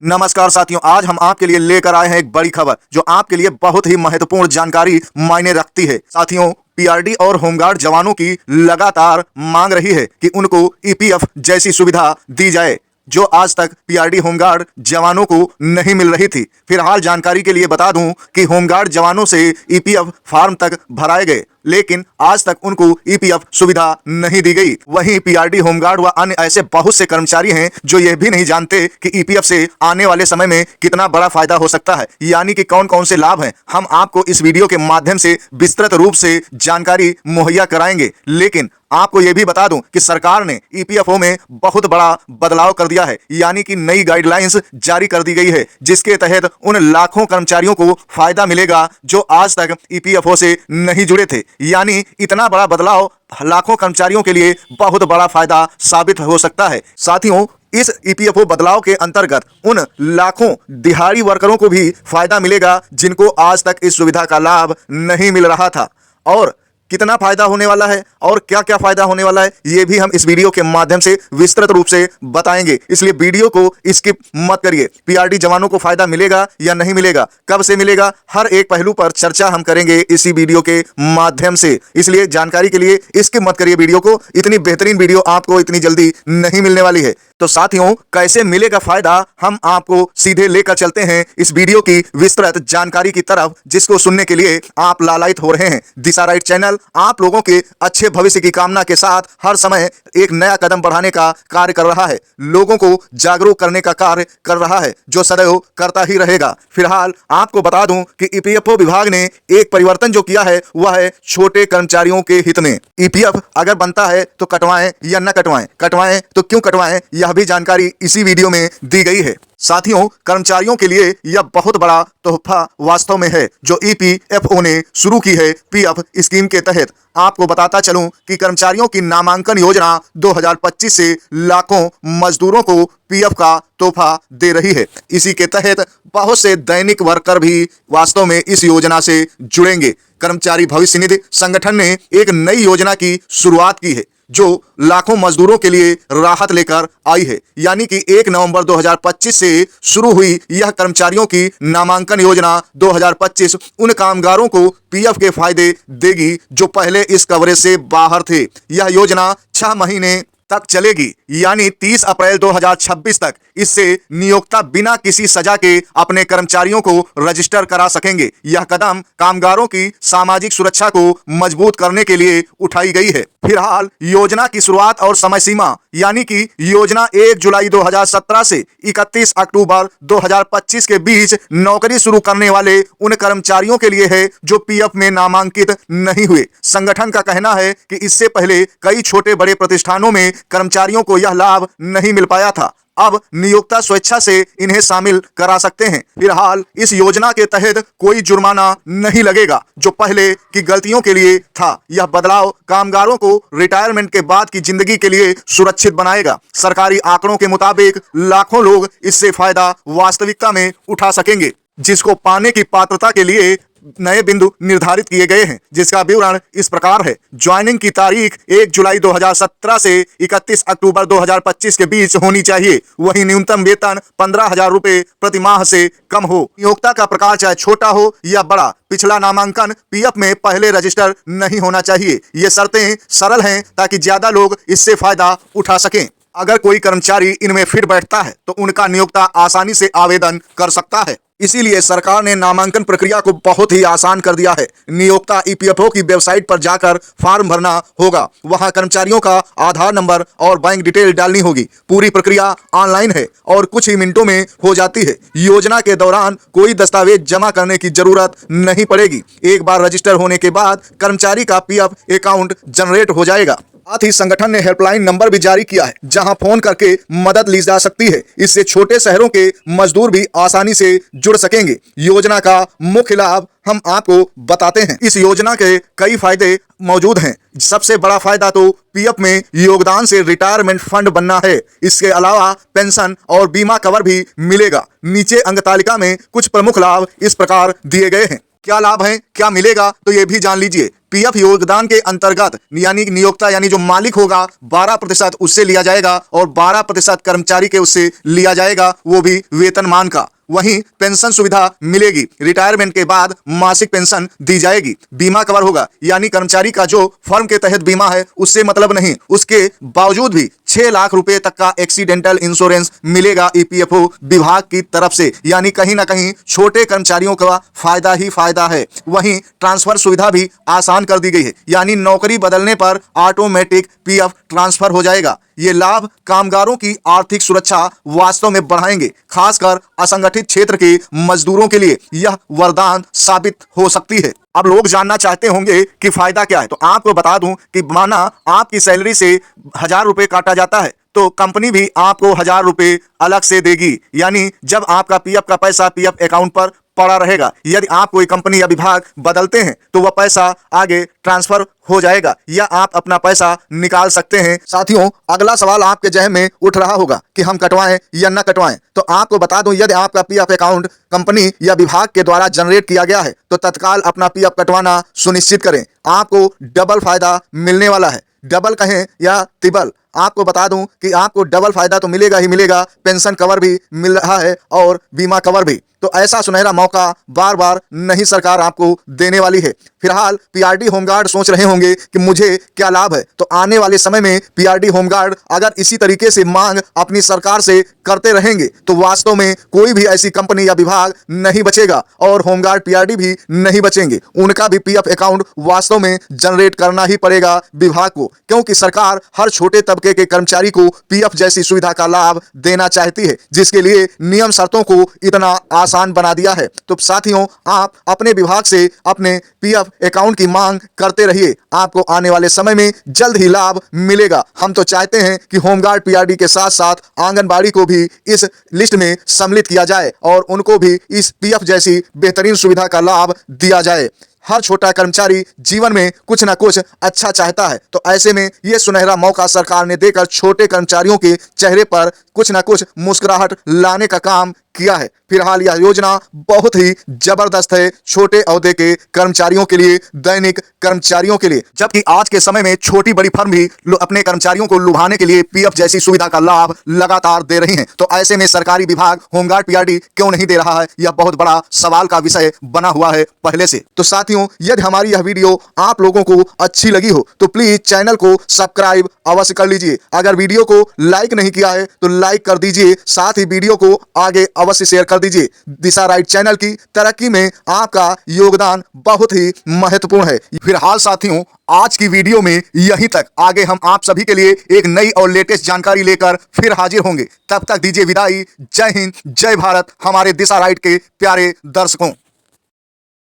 नमस्कार साथियों, आज हम आपके लिए लेकर आए हैं एक बड़ी खबर जो आपके लिए बहुत ही महत्वपूर्ण जानकारी मायने रखती है। साथियों, पीआरडी और होमगार्ड जवानों की लगातार मांग रही है कि उनको ईपीएफ जैसी सुविधा दी जाए जो आज तक पीआरडी होमगार्ड जवानों को नहीं मिल रही थी। फिलहाल जानकारी के लिए बता दूं कि होमगार्ड जवानों से ईपीएफ फॉर्म तक भराए गए, लेकिन आज तक उनको ईपीएफ सुविधा नहीं दी गई। वहीं पीआरडी होमगार्ड व अन्य ऐसे बहुत से कर्मचारी हैं जो यह भी नहीं जानते कि ईपीएफ से आने वाले समय में कितना बड़ा फायदा हो सकता है, यानी कि कौन कौन से लाभ हैं। हम आपको इस वीडियो के माध्यम से विस्तृत रूप से जानकारी मुहैया कराएंगे। लेकिन आपको यह भी बता दूं कि सरकार ने ईपीएफओ में बहुत बड़ा बदलाव कर दिया है, यानी कि नई गाइडलाइंस जारी कर दी गई है, जिसके तहत उन लाखों कर्मचारियों को फायदा मिलेगा जो आज तक ईपीएफओ से नहीं जुड़े थे। यानी इतना बड़ा बदलाव लाखों कर्मचारियों के लिए बहुत बड़ा फायदा साबित हो सकता है। साथियों, इस ईपीएफओ बदलाव के अंतर्गत उन लाखों दिहाड़ी वर्करों को भी फायदा मिलेगा जिनको आज तक इस सुविधा का लाभ नहीं मिल रहा था। और कितना फायदा होने वाला है और क्या क्या फायदा होने वाला है, ये भी हम इस वीडियो के माध्यम से विस्तृत रूप से बताएंगे, इसलिए वीडियो को स्किप मत करिए। पीआरडी जवानों को फायदा मिलेगा या नहीं मिलेगा, कब से मिलेगा, हर एक पहलू पर चर्चा हम करेंगे इसी वीडियो के माध्यम से। इसलिए जानकारी के लिए स्किप मत करिए वीडियो को, इतनी बेहतरीन वीडियो आपको इतनी जल्दी नहीं मिलने वाली है। तो साथियों, कैसे मिलेगा फायदा, हम आपको सीधे लेकर चलते हैं इस वीडियो की विस्तृत जानकारी की तरफ, जिसको सुनने के लिए आप लालायित हो रहे हैं। दिशा राइट चैनल आप लोगों के अच्छे भविष्य की कामना के साथ हर समय एक नया कदम बढ़ाने का कार्य कर रहा है, लोगों को जागरूक करने का कार्य कर रहा है, जो सदैव करता ही रहेगा। फिलहाल आपको बता दूं कि ईपीएफओ विभाग ने एक परिवर्तन जो किया है वह है छोटे कर्मचारियों के हित में। ईपीएफ अगर बनता है तो कटवाएं या न कटवाएं, कटवाएं तो क्यों कटवाएं, यह भी जानकारी इसी वीडियो में दी गई है। साथियों, कर्मचारियों के लिए यह बहुत बड़ा तोहफा वास्तव में है जो ईपीएफओ ने शुरू की है पीएफ स्कीम के तहत। आपको बताता चलूं कि कर्मचारियों की नामांकन योजना 2025 से लाखों मजदूरों को पीएफ का तोहफा दे रही है। इसी के तहत बहुत से दैनिक वर्कर भी वास्तव में इस योजना से जुड़ेंगे। कर्मचारी भविष्य निधि संगठन ने एक नई योजना की शुरुआत की है जो लाखों मजदूरों के लिए राहत लेकर आई है। यानी कि 1 नवंबर 2025 से शुरू हुई यह कर्मचारियों की नामांकन योजना 2025 उन कामगारों को पीएफ के फायदे देगी जो पहले इस कवरेज से बाहर थे। यह योजना 6 महीने तक चलेगी, यानी 30 अप्रैल 2026 तक। इससे नियोक्ता बिना किसी सजा के अपने कर्मचारियों को रजिस्टर करा सकेंगे। यह कदम कामगारों की सामाजिक सुरक्षा को मजबूत करने के लिए उठाई गई है। फिलहाल योजना की शुरुआत और समय सीमा, यानी कि योजना 1 जुलाई 2017 से 31 अक्टूबर 2025 के बीच नौकरी शुरू करने वाले उन कर्मचारियों के लिए है जो पीएफ में नामांकित नहीं हुए। संगठन का कहना है कि इससे पहले कई छोटे बड़े प्रतिष्ठानों में कर्मचारियों को यह लाभ नहीं मिल पाया था। अब नियोक्ता स्वेच्छा से इन्हें शामिल करा सकते हैं। फिलहाल इस योजना के तहत कोई जुर्माना नहीं लगेगा जो पहले की गलतियों के लिए था। यह बदलाव कामगारों को रिटायरमेंट के बाद की जिंदगी के लिए सुरक्षित बनाएगा। सरकारी आंकड़ों के मुताबिक लाखों लोग इससे फायदा वास्तविकता में उठा सकेंगे, जिसको पाने की पात्रता के लिए नए बिंदु निर्धारित किए गए हैं, जिसका विवरण इस प्रकार है। ज्वाइनिंग की तारीख 1 जुलाई 2017 से 31 अक्टूबर 2025 के बीच होनी चाहिए। वहीं न्यूनतम वेतन 15,000 रुपए प्रति माह से कम हो। नियोक्ता का प्रकार चाहे छोटा हो या बड़ा, पिछला नामांकन पीएफ में पहले रजिस्टर नहीं होना चाहिए। ये शर्तें सरल हैं ताकि ज्यादा लोग इससे फायदा उठा सकें। अगर कोई कर्मचारी इनमें फिट बैठता है तो उनका नियोक्ता आसानी से आवेदन कर सकता है। इसीलिए सरकार ने नामांकन प्रक्रिया को बहुत ही आसान कर दिया है। नियोक्ता ईपीएफओ की वेबसाइट पर जाकर फॉर्म भरना होगा, वहां कर्मचारियों का आधार नंबर और बैंक डिटेल डालनी होगी। पूरी प्रक्रिया ऑनलाइन है और कुछ ही मिनटों में हो जाती है। योजना के दौरान कोई दस्तावेज जमा करने की जरूरत नहीं पड़ेगी। एक बार रजिस्टर होने के बाद कर्मचारी का पीएफ अकाउंट जनरेट हो जाएगा। साथ ही संगठन ने हेल्पलाइन नंबर भी जारी किया है जहां फोन करके मदद ली जा सकती है। इससे छोटे शहरों के मजदूर भी आसानी से जुड़ सकेंगे। योजना का मुख्य लाभ हम आपको बताते हैं। इस योजना के कई फायदे मौजूद हैं। सबसे बड़ा फायदा तो पीएफ में योगदान से रिटायरमेंट फंड बनना है। इसके अलावा पेंशन और बीमा कवर भी मिलेगा। नीचे अंक तालिका में कुछ प्रमुख लाभ इस प्रकार दिए गए हैं। क्या लाभ है, क्या मिलेगा, तो ये भी जान लीजिए। पीएफ योगदान के अंतर्गत यानी नियोक्ता यानी जो मालिक होगा 12% उससे लिया जाएगा और 12% कर्मचारी के उससे लिया जाएगा, वो भी वेतनमान का। वहीं पेंशन सुविधा मिलेगी, रिटायरमेंट के बाद मासिक पेंशन दी जाएगी, बीमा कवर होगा यानी कर्मचारी का जो फर्म के तहत बीमा है उससे मतलब नहीं, उसके बावजूद भी 6 लाख रुपए तक का एक्सीडेंटल इंश्योरेंस मिलेगा ईपीएफओ विभाग की तरफ से, यानी कहीं ना कहीं छोटे कर्मचारियों का फायदा ही फायदा है। वहीं ट्रांसफर सुविधा भी आसान कर दी गई है, यानी नौकरी बदलने पर ऑटोमेटिक पीएफ ट्रांसफर हो जाएगा। ये लाभ कामगारों की आर्थिक सुरक्षा वास्तव में बढ़ाएंगे, खासकर असंगठित क्षेत्र के मजदूरों के लिए यह वरदान साबित हो सकती है। अब लोग जानना चाहते होंगे कि फायदा क्या है, तो आपको बता दूं कि माना आपकी सैलरी से 1000 रुपए काटा जाता है तो कंपनी भी आपको 1000 रुपए अलग से देगी, यानी जब आपका पीएफ का पैसा पीएफ अकाउंट पर पड़ा रहेगा। यदि आप कोई कंपनी या विभाग बदलते हैं तो वह पैसा आगे ट्रांसफर हो जाएगा या आप अपना पैसा निकाल सकते हैं। साथियों, अगला सवाल आपके जहन में उठ रहा होगा कि हम कटवाएं या न कटवाएं, तो आपको बता दूं यदि आपका पीएफ अकाउंट कंपनी या विभाग के द्वारा जनरेट किया गया है तो तत्काल अपना पीएफ कटवाना सुनिश्चित करें, आपको डबल फायदा मिलने वाला है। डबल कहें या तिबल, आपको बता दूं कि आपको डबल फायदा तो मिलेगा ही मिलेगा, पेंशन कवर भी मिल रहा है और बीमा कवर भी। तो ऐसा सुनहरा मौका बार बार नहीं सरकार आपको देने वाली है। फिलहाल पीआरडी होमगार्ड सोच रहे होंगे कि मुझे क्या लाभ है, तो आने वाले समय में पीआरडी होमगार्ड अगर इसी तरीके से मांग अपनी सरकार से करते रहेंगे तो वास्तव में कोई भी ऐसी कंपनी या विभाग नहीं बचेगा और होमगार्ड पीआरडी भी नहीं बचेंगे। उनका भी पीएफ अकाउंट वास्तव में जनरेट करना ही पड़ेगा विभाग को, क्योंकि सरकार हर छोटे तबके के कर्मचारी को पीएफ जैसी सुविधा का लाभ देना चाहती है, जिसके लिए नियम शर्तों को इतना आसान बना दिया है। तो साथियों, आप अपने विभाग से अपने पीएफ अकाउंट की मांग करते रहिए, आपको आने वाले समय में जल्द ही लाभ मिलेगा। हम तो चाहते हैं कि होमगार्ड पीआरडी के साथ साथ आंगनबाड़ी को भी इस लिस्ट में सम्मिलित किया जाए और उनको भी इस पीएफ जैसी बेहतरीन सुविधा का लाभ दिया जाए। हर छोटा कर्मचारी जीवन में कुछ ना कुछ अच्छा चाहता है, तो ऐसे में ये सुनहरा मौका सरकार ने देकर छोटे कर्मचारियों के चेहरे पर कुछ ना कुछ मुस्कुराहट लाने का काम किया है। फिलहाल यह योजना बहुत ही जबरदस्त है छोटे ओहदे के कर्मचारियों के लिए, दैनिक कर्मचारियों के लिए, जबकि आज के समय में छोटी बड़ी फर्म भी अपने कर्मचारियों को लुभाने के लिए पीएफ जैसी सुविधा का लाभ लगातार दे रही हैं। तो ऐसे में सरकारी विभाग होमगार्ड पीआरडी क्यों नहीं दे रहा है, यह बहुत बड़ा सवाल का विषय बना हुआ है पहले से। तो साथियों, यदि हमारी यह वीडियो आप लोगों को अच्छी लगी हो तो प्लीज चैनल को सब्सक्राइब अवश्य कर लीजिए। अगर वीडियो को लाइक नहीं किया है तो लाइक कर दीजिए, साथ ही वीडियो को आगे अवश्य शेयर कर दीजिए। दिशा राइट चैनल की तरक्की में आपका योगदान बहुत ही महत्वपूर्ण है। फिलहाल साथियों, आज की वीडियो में यहीं तक। आगे हम आप सभी के लिए एक नई और लेटेस्ट जानकारी लेकर फिर हाजिर होंगे। तब तक दीजिए विदाई। जय हिंद, जय भारत हमारे दिशा राइट के प्यारे दर्शकों।